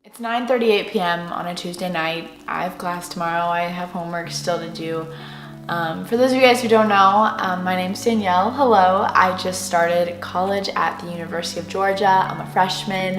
It's 9:38 p.m. on a Tuesday night. I have class tomorrow. I have homework still to do. For those of you guys who don't know, my name's Danielle. Hello. I just started college at the University of Georgia. I'm a freshman.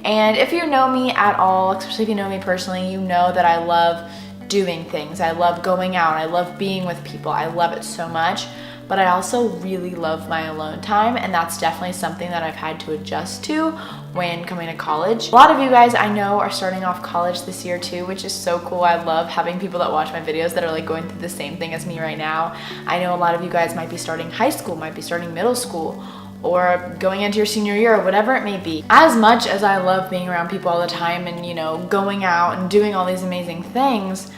And if you know me at all, especially if you know me personally, you know that I love doing things. I love going out. I love being with people. I love it so much. But I also really love my alone time, and that's definitely something that I've had to adjust to when coming to college. A lot of you guys I know are starting off college this year too, which is so cool. I love having people that watch my videos that are like going through the same thing as me right now. I know a lot of you guys might be starting high school, might be starting middle school, or going into your senior year, or whatever it may be. As much as I love being around people all the time and, going out and doing all these amazing things,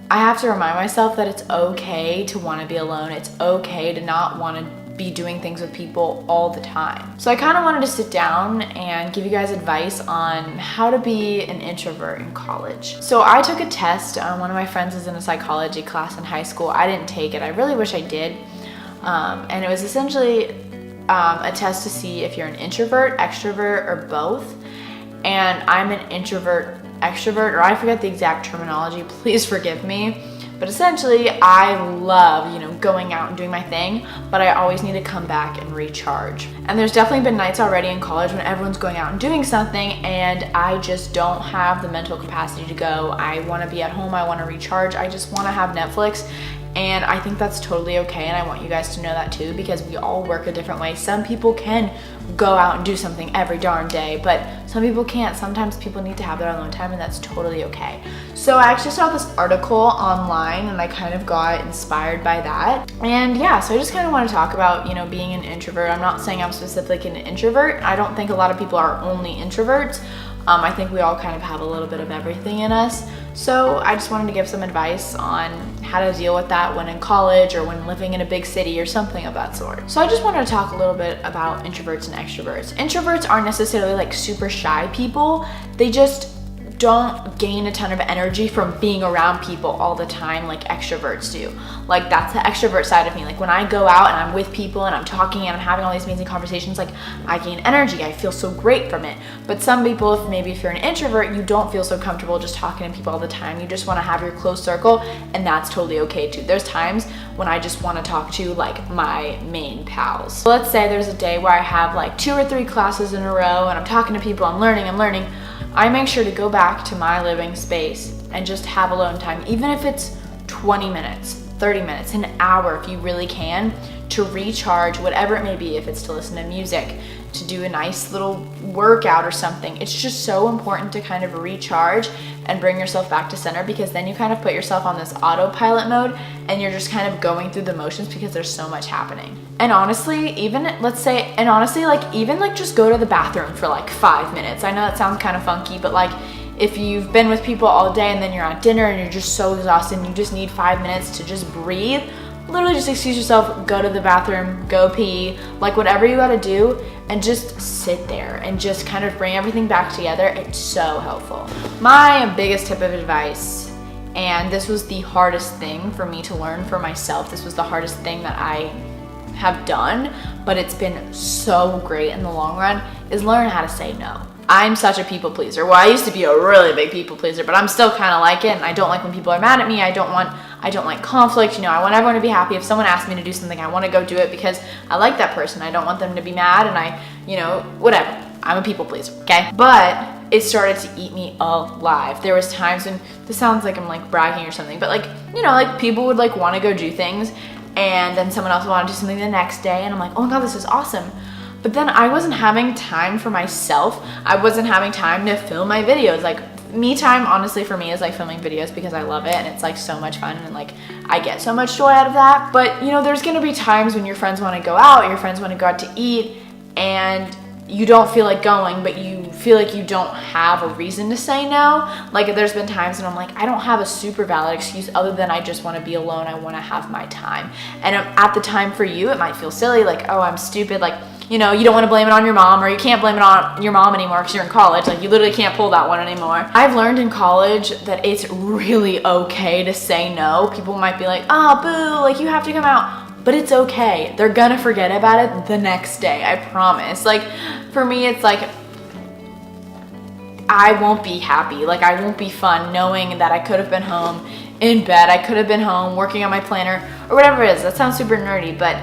I have to remind myself that it's okay to want to be alone. It's okay to not want to be doing things with people all the time. So I kind of wanted to sit down and give you guys advice on how to be an introvert in college. So I took a test. One of my friends is in a psychology class in high school. I didn't take it. I really wish I did. And it was essentially a test to see if you're an introvert, extrovert, or both. And I'm an introvert extrovert, or I forget the exact terminology, please forgive me, but essentially I love going out and doing my thing, but I always need to come back and recharge. And there's definitely been nights already in college when everyone's going out and doing something and I just don't have the mental capacity to go. I want to be at home, I want to recharge, I just want to have Netflix. And I think that's totally okay, and I want you guys to know that too, because we all work a different way. Some people can go out and do something every darn day, but some people can't. Sometimes people need to have their alone time, and that's totally okay. So I actually saw this article online, and I kind of got inspired by that. And yeah, so I just kind of want to talk about, being an introvert. I'm not saying I'm specifically an introvert. I don't think a lot of people are only introverts. I think we all kind of have a little bit of everything in us. So I just wanted to give some advice on how to deal with that when in college or when living in a big city or something of that sort. So I just wanted to talk a little bit about introverts and extroverts. Introverts aren't necessarily like super shy people. They just don't gain a ton of energy from being around people all the time like extroverts do. Like that's the extrovert side of me. Like when I go out and I'm with people and I'm talking and I'm having all these amazing conversations, like I gain energy. I feel so great from it. But some people, if you're an introvert, you don't feel so comfortable just talking to people all the time. You just want to have your close circle, and that's totally okay too. There's times when I just want to talk to like my main pals. So let's say there's a day where I have like 2 or 3 classes in a row and I'm talking to people, I'm learning. I make sure to go back to my living space and just have alone time, even if it's 20 minutes, 30 minutes, an hour if you really can, to recharge, whatever it may be, if it's to listen to music, to do a nice little workout or something. It's just so important to kind of recharge and bring yourself back to center, because then you kind of put yourself on this autopilot mode and you're just kind of going through the motions because there's so much happening. And honestly, even just go to the bathroom for like 5 minutes. I know that sounds kind of funky, but like if you've been with people all day and then you're at dinner and you're just so exhausted and you just need 5 minutes to just breathe, literally just excuse yourself, go to the bathroom, go pee, like whatever you gotta do, and just sit there and just kind of bring everything back together. It's so helpful. My biggest tip of advice, and this was the hardest thing for me to learn for myself, this was the hardest thing that I have done, but it's been so great in the long run, is learn how to say no. I'm such a people pleaser. Well, I used to be a really big people pleaser, but I'm still kind of like it, and I don't like when people are mad at me. I don't like conflict. I want everyone to be happy. If someone asks me to do something, I want to go do it because I like that person. I don't want them to be mad, and whatever. I'm a people pleaser, okay? But it started to eat me alive. There was times when, this sounds like I'm like bragging or something, but like people would like want to go do things, and then someone else would want to do something the next day, and I'm like, oh my God, this is awesome. But then I wasn't having time for myself. I wasn't having time to film my videos. Like me time, honestly, for me is like filming videos because I love it and it's like so much fun and like I get so much joy out of that. But there's gonna be times when your friends want to go out, your friends want to go out to eat, and you don't feel like going, but you feel like you don't have a reason to say no. Like there's been times when I'm like, I don't have a super valid excuse other than I just want to be alone. I want to have my time. And at the time for you, it might feel silly, like, oh, I'm stupid. Like, you don't want to blame it on your mom, or you can't blame it on your mom anymore because you're in college. Like you literally can't pull that one anymore. I've learned in college that it's really okay to say no. People might be like, oh, boo, like you have to come out. But it's okay. They're gonna forget about it the next day, I promise. Like, for me, it's like, I won't be happy. Like, I won't be fun knowing that I could have been home in bed. I could have been home working on my planner or whatever it is. That sounds super nerdy, but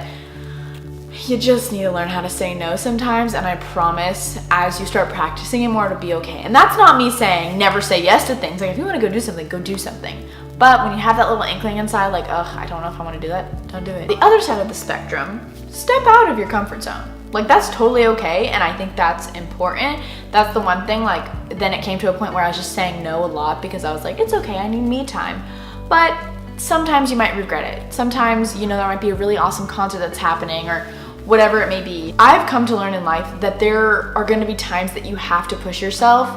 you just need to learn how to say no sometimes, and I promise as you start practicing it more, it'll be okay. And that's not me saying never say yes to things. Like, if you want to go do something, go do something. But when you have that little inkling inside, like, ugh, I don't know if I want to do that, don't do it. The other side of the spectrum, step out of your comfort zone. Like, that's totally okay, and I think that's important. That's the one thing, like, then it came to a point where I was just saying no a lot because I was like, it's okay, I need me time. But sometimes you might regret it. Sometimes, you know, there might be a really awesome concert that's happening or whatever it may be. I've come to learn in life that there are gonna be times that you have to push yourself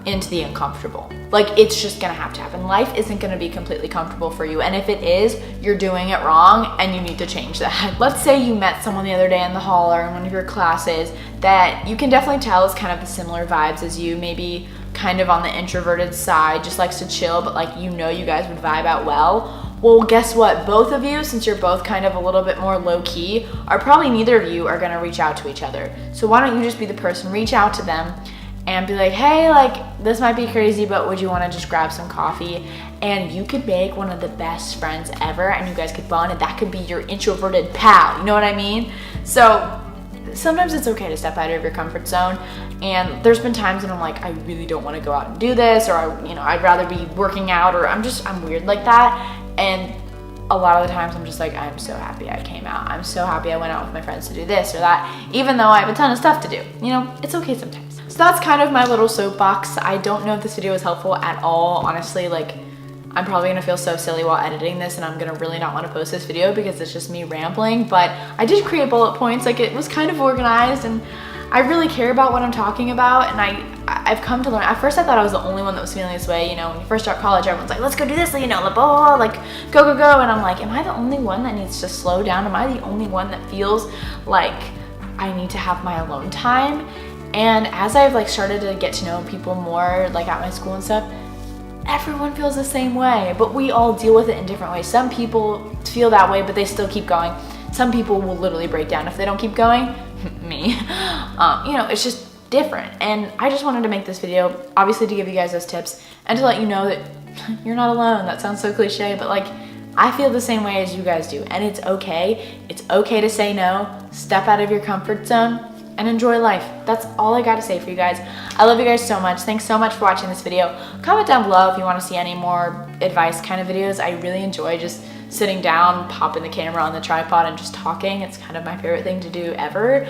into the uncomfortable. Like, it's just gonna have to happen. Life isn't gonna be completely comfortable for you, and if it is, you're doing it wrong and you need to change that. Let's say you met someone the other day in the hall or in one of your classes that you can definitely tell is kind of the similar vibes as you, maybe kind of on the introverted side, just likes to chill, but like, you know, you guys would vibe out well. Well, guess what? Both of you, since you're both kind of a little bit more low-key, are probably neither of you are gonna reach out to each other. So why don't you just be the person, reach out to them and be like, hey, like, this might be crazy, but would you wanna just grab some coffee? And you could make one of the best friends ever, and you guys could bond, and that could be your introverted pal, you know what I mean? So sometimes it's okay to step out of your comfort zone, and there's been times when I'm like, I really don't wanna go out and do this, or I'd rather be working out, or I'm weird like that. And a lot of the times I'm just like, I'm so happy I came out. I'm so happy I went out with my friends to do this or that, even though I have a ton of stuff to do. You know, it's okay sometimes. So that's kind of my little soapbox. I don't know if this video was helpful at all. Honestly, like, I'm probably gonna feel so silly while editing this, and I'm gonna really not wanna post this video because it's just me rambling, but I did create bullet points. Like, it was kind of organized, and I really care about what I'm talking about, and I've come to learn. At first I thought I was the only one that was feeling this way. You know, when you first start college, everyone's like, let's go do this, you know, blah, blah, blah, like, go, go, go. And I'm like, am I the only one that needs to slow down? Am I the only one that feels like I need to have my alone time? And as I've like started to get to know people more, like at my school and stuff, everyone feels the same way, but we all deal with it in different ways. Some people feel that way, but they still keep going. Some people will literally break down if they don't keep going. Me. You know, it's just different. And I just wanted to make this video, obviously to give you guys those tips and to let you know that you're not alone. That sounds so cliche, but like, I feel the same way as you guys do, and it's okay. It's okay to say no, step out of your comfort zone, and enjoy life. That's all I gotta say for you guys. I love you guys so much. Thanks so much for watching this video. Comment down below if you want to see any more advice kind of videos. I really enjoy just sitting down, popping the camera on the tripod and just talking. It's kind of my favorite thing to do ever.